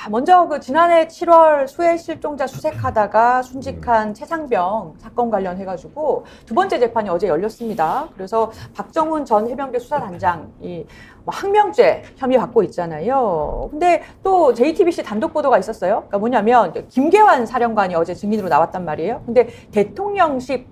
먼저 지난해 7월 수해 실종자 수색하다가 순직한 최상병 사건 관련해가지고 두 번째 재판이 어제 열렸습니다. 그래서 박정훈 전 해병대 수사단장이 항명죄 혐의 받고 있잖아요. 근데 또 JTBC 단독 보도가 있었어요. 그러니까 뭐냐면 김계환 사령관이 어제 증인으로 나왔단 말이에요. 근데 대통령실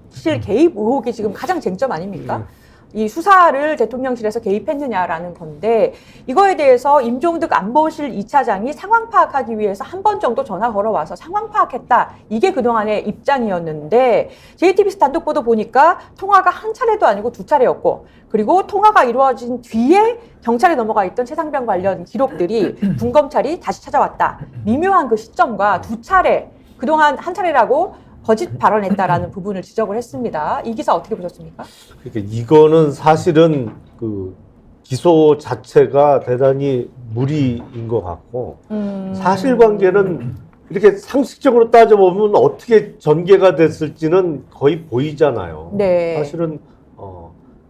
개입 의혹이 지금 가장 쟁점 아닙니까? 이 수사를 대통령실에서 개입했느냐라는 건데, 이거에 대해서 임종득 안보실 2차장이 상황 파악하기 위해서 한 번 정도 전화 걸어와서 상황 파악했다. 이게 그동안의 입장이었는데, JTBC 단독 보도 보니까 통화가 한 차례도 아니고 두 차례였고, 그리고 통화가 이루어진 뒤에 경찰에 넘어가 있던 최상병 관련 기록들이 군검찰이 다시 찾아왔다. 미묘한 그 시점과 두 차례, 그동안 한 차례라고 거짓 발언했다라는 부분을 지적을 했습니다. 이 기사 어떻게 보셨습니까? 그러니까 이거는 사실은 그 기소 자체가 대단히 무리인 것 같고, 사실관계는 이렇게 상식적으로 따져보면 어떻게 전개가 됐을지는 거의 보이잖아요. 네. 사실은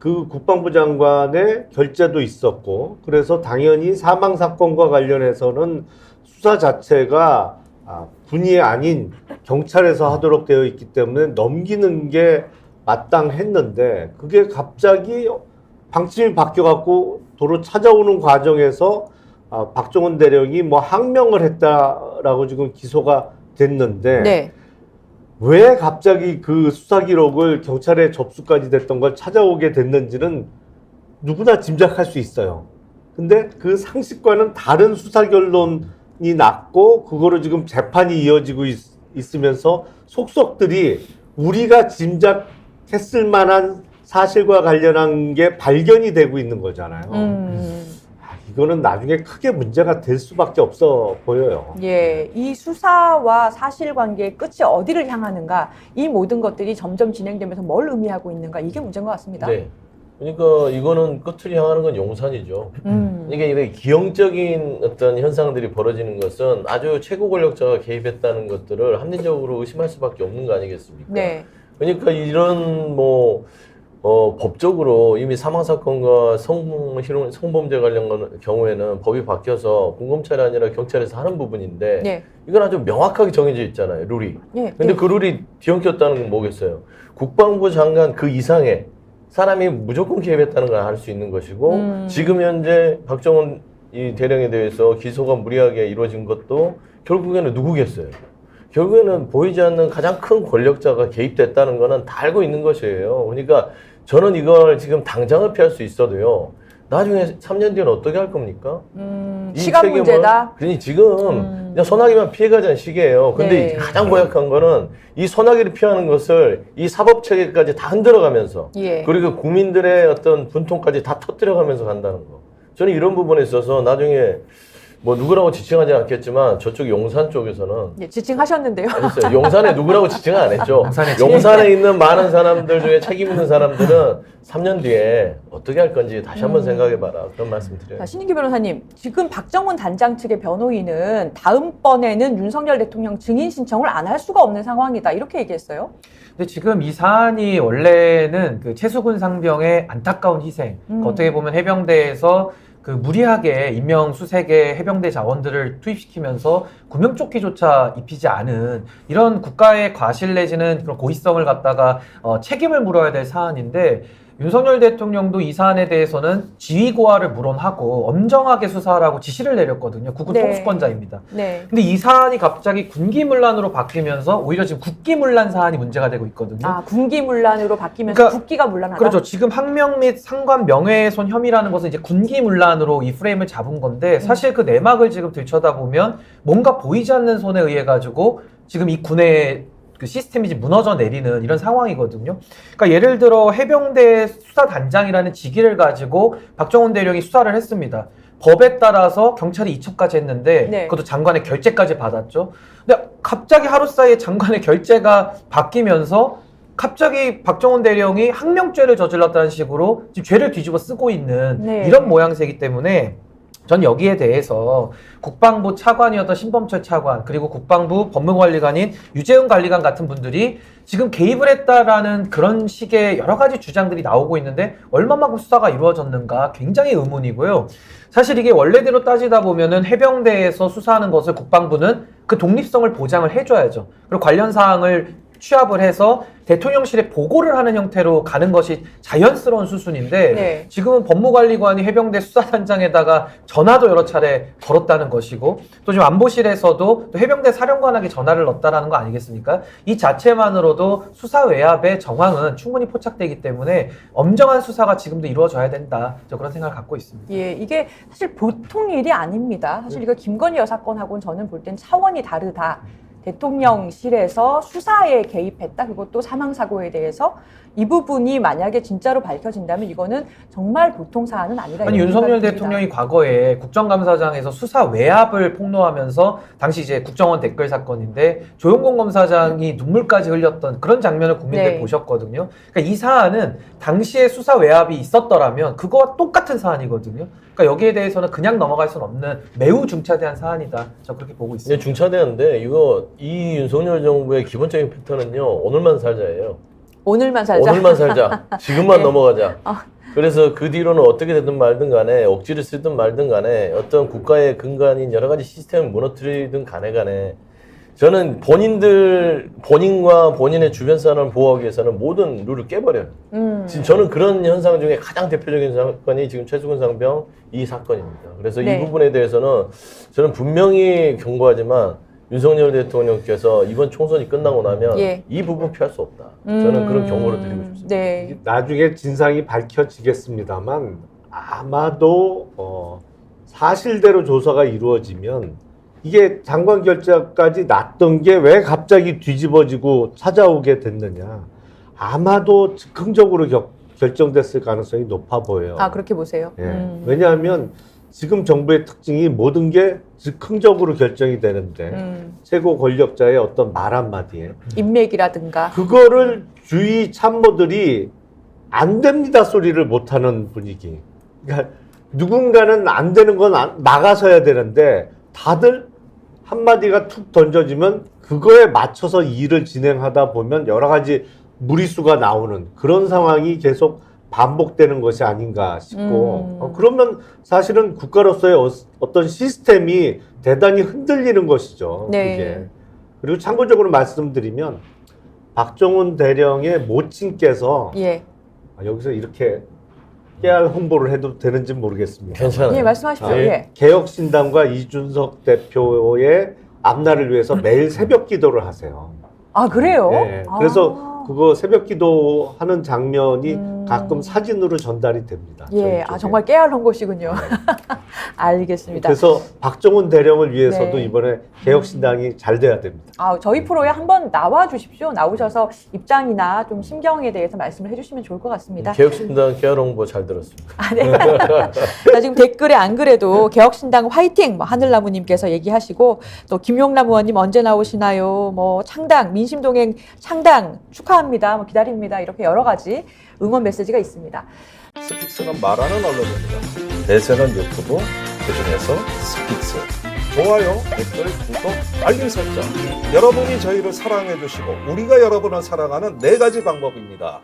그 국방부 장관의 결재도 있었고, 그래서 당연히 사망 사건과 관련해서는 수사 자체가 군이 아닌 경찰에서 하도록 되어 있기 때문에 넘기는 게 마땅했는데, 그게 갑자기 방침이 바뀌어갖고 도로 찾아오는 과정에서 박정훈 대령이 뭐 항명을 했다라고 지금 기소가 됐는데, 네. 왜 갑자기 그 수사 기록을 경찰에 접수까지 됐던 걸 찾아오게 됐는지는 누구나 짐작할 수 있어요. 근데 그 상식과는 다른 수사 결론이 났고, 그거로 지금 재판이 이어지고 있으면서 속속들이 우리가 짐작했을 만한 사실과 관련한 게 발견이 되고 있는 거잖아요. 이거는 나중에 크게 문제가 될 수밖에 없어 보여요. 예, 이 수사와 사실관계의 끝이 어디를 향하는가, 이 모든 것들이 점점 진행되면서 뭘 의미하고 있는가, 이게 문제인 것 같습니다. 네. 그러니까 이거는 끝을 향하는 건 용산이죠. 이게 기형적인 어떤 현상들이 벌어지는 것은 아주 최고 권력자가 개입했다는 것들을 합리적으로 의심할 수밖에 없는 거 아니겠습니까? 네. 그러니까 이런 법적으로 이미 사망사건과 성범죄 관련 경우에는 법이 바뀌어서 군검찰이 아니라 경찰에서 하는 부분인데, 네. 이건 아주 명확하게 정해져 있잖아요, 룰이. 네. 근데 그 룰이 뒤엉켰다는 건 뭐겠어요? 국방부 장관 그 이상의 사람이 무조건 개입했다는 걸 알 수 있는 것이고, 지금 현재 박정훈 이 대령에 대해서 기소가 무리하게 이루어진 것도 결국에는 누구겠어요? 결국에는 보이지 않는 가장 큰 권력자가 개입됐다는 거는 다 알고 있는 것이에요. 그러니까 저는 이걸 지금 당장을 피할 수 있어도요, 나중에 3년 뒤에는 어떻게 할 겁니까? 시간 문제다. 그러니 지금 그냥 소나기만 피해가자는 시기예요. 근데 네. 가장 고약한 거는 이 소나기를 피하는 것을 이 사법 체계까지 다 흔들어가면서, 예. 그리고 국민들의 어떤 분통까지 다 터뜨려가면서 간다는 거. 저는 이런 부분에 있어서 나중에 뭐 누구라고 지칭하지 않겠지만 저쪽 용산 쪽에서는 예, 지칭하셨는데요. 알았어요. 용산에 누구라고 지칭은 안 했죠. 용산에 용산에 있는 많은 사람들 중에 책임 있는 사람들은 3년 뒤에 어떻게 할 건지 다시 한번 생각해봐라, 그런 말씀 드려요. 자, 신인규 변호사님, 지금 박정훈 단장 측의 변호인은 다음번에는 윤석열 대통령 증인 신청을 안 할 수가 없는 상황이다, 이렇게 얘기했어요. 근데 지금 이 사안이 원래는 그 최수근 상병의 안타까운 희생, 어떻게 보면 해병대에서 그 무리하게 임명 수색의 해병대 자원들을 투입시키면서 구명조끼조차 입히지 않은 이런 국가의 과실 내지는 그런 고의성을 갖다가 책임을 물어야 될 사안인데, 윤석열 대통령도 이 사안에 대해서는 지휘고하를 물어하고 엄정하게 수사하라고 지시를 내렸거든요. 국군 네. 통수권자입니다. 네. 근데 이 사안이 갑자기 군기문란으로 바뀌면서 오히려 지금 국기문란 사안이 문제가 되고 있거든요. 아, 군기문란으로 바뀌면서 그러니까, 국기가 문란하다. 그렇죠. 지금 항명 및 상관 명예훼손 혐의라는 것은 이제 군기문란으로 이 프레임을 잡은 건데, 사실 그 내막을 지금 들여다보면 뭔가 보이지 않는 손에 의해 가지고 지금 이 군의 그 시스템이 지금 무너져 내리는 이런 상황이거든요. 그러니까 예를 들어 해병대 수사단장이라는 직위를 가지고 박정훈 대령이 수사를 했습니다. 법에 따라서 경찰이 이첩까지 했는데, 네. 그것도 장관의 결재까지 받았죠. 근데 갑자기 하루 사이에 장관의 결재가 바뀌면서 갑자기 박정훈 대령이 항명죄를 저질렀다는 식으로 지금 죄를 뒤집어 쓰고 있는 네. 이런 모양새이기 때문에, 전 여기에 대해서 국방부 차관이었던 신범철 차관 그리고 국방부 법무관리관인 유재훈 관리관 같은 분들이 지금 개입을 했다라는 그런 식의 여러 가지 주장들이 나오고 있는데 얼마만큼 수사가 이루어졌는가 굉장히 의문이고요. 사실 이게 원래대로 따지다 보면은 해병대에서 수사하는 것을 국방부는 그 독립성을 보장을 해줘야죠. 그리고 관련 사항을 취합을 해서 대통령실에 보고를 하는 형태로 가는 것이 자연스러운 수순인데 네. 지금은 법무관리관이 해병대 수사단장에다가 전화도 여러 차례 걸었다는 것이고 또 지금 안보실에서도 또 해병대 사령관에게 전화를 넣었다라는 거 아니겠습니까? 이 자체만으로도 수사 외압의 정황은 충분히 포착되기 때문에 엄정한 수사가 지금도 이루어져야 된다. 저 그런 생각을 갖고 있습니다. 예, 이게 사실 보통 일이 아닙니다. 사실 이거 김건희 여사 건하고는 저는 볼 땐 차원이 다르다. 대통령실에서 수사에 개입했다. 그것도 사망사고에 대해서 이 부분이 만약에 진짜로 밝혀진다면 이거는 정말 보통 사안은 아니다. 아니 이런 윤석열 생각이 듭니다. 대통령이 과거에 국정감사장에서 수사 외압을 폭로하면서 당시 이제 국정원 댓글 사건인데 조용공 검사장이 눈물까지 흘렸던 그런 장면을 국민들 네. 보셨거든요. 그러니까 이 사안은 당시에 수사 외압이 있었더라면 그거와 똑같은 사안이거든요. 그러니까 여기에 대해서는 그냥 넘어갈 수는 없는 매우 중차대한 사안이다. 저 그렇게 보고 있습니다. 네, 중차대한데 이 윤석열 정부의 기본적인 패턴은요. 오늘만 살자예요. 오늘만 살자. 오늘만 살자. 지금만 네. 넘어가자. 아. 그래서 그 뒤로는 어떻게 되든 말든 간에 억지를 쓰든 말든 간에 어떤 국가의 근간인 여러 가지 시스템을 무너뜨리든 간에 저는 본인과 본인의 주변 사람을 보호하기 위해서는 모든 룰을 깨버려요. 지금 저는 그런 현상 중에 가장 대표적인 사건이 지금 최수근 상병 이 사건입니다. 그래서 네. 이 부분에 대해서는 저는 분명히 경고하지만 윤석열 대통령께서 이번 총선이 끝나고 나면 예. 이 부분 피할 수 없다. 저는 그런 경고를 드리고 싶습니다. 네. 나중에 진상이 밝혀지겠습니다만 아마도 사실대로 조사가 이루어지면 이게 장관 결재까지 났던 게 왜 갑자기 뒤집어지고 찾아오게 됐느냐. 아마도 즉흥적으로 결정됐을 가능성이 높아 보여요. 아, 그렇게 보세요. 예. 왜냐하면 지금 정부의 특징이 모든 게 즉흥적으로 결정이 되는데 최고 권력자의 어떤 말 한마디에 인맥이라든가. 그거를 주위 참모들이 안 됩니다 소리를 못하는 분위기. 그러니까 누군가는 안 되는 건 나가서야 되는데 다들 한마디가 툭 던져지면 그거에 맞춰서 일을 진행하다 보면 여러 가지 무리수가 나오는 그런 상황이 계속 반복되는 것이 아닌가 싶고 그러면 사실은 국가로서의 어떤 시스템이 대단히 흔들리는 것이죠. 네. 그게. 그리고 참고적으로 말씀드리면 박정훈 대령의 모친께서 예. 여기서 이렇게 깨알 홍보를 해도 되는지 모르겠습니다. 괜찮아요. 예, 말씀하십시오. 예. 개혁신당과 이준석 대표의 앞날을 위해서 매일 새벽 기도를 하세요. 아, 그래요? 네, 그래서 그거 새벽 기도하는 장면이 가끔 사진으로 전달이 됩니다. 예, 저희 아, 쪽에. 정말 깨알한 곳이군요. 알겠습니다. 그래서 박정훈 대령을 위해서도 네. 이번에 개혁신당이 잘 돼야 됩니다. 아, 저희 프로에 한번 나와 주십시오. 나오셔서 입장이나 좀 심경에 대해서 말씀을 해주시면 좋을 것 같습니다. 개혁신당 깨알 홍보 잘 들었습니다. 아, 네. 자, 지금 댓글에 안 그래도 개혁신당 화이팅! 뭐 하늘나무님께서 얘기하시고 또 김용남 의원님 언제 나오시나요? 뭐 창당, 민심동행 창당 축하합니다. 뭐 기다립니다. 이렇게 여러 가지 응원 메시지가 있습니다. 스픽스는 말하는 언론입니다. 대세는 유튜브, 그중에서 스픽스. 좋아요, 댓글, 구독, 알림 설정. 여러분이 저희를 사랑해 주시고 우리가 여러분을 사랑하는 4가지 방법입니다.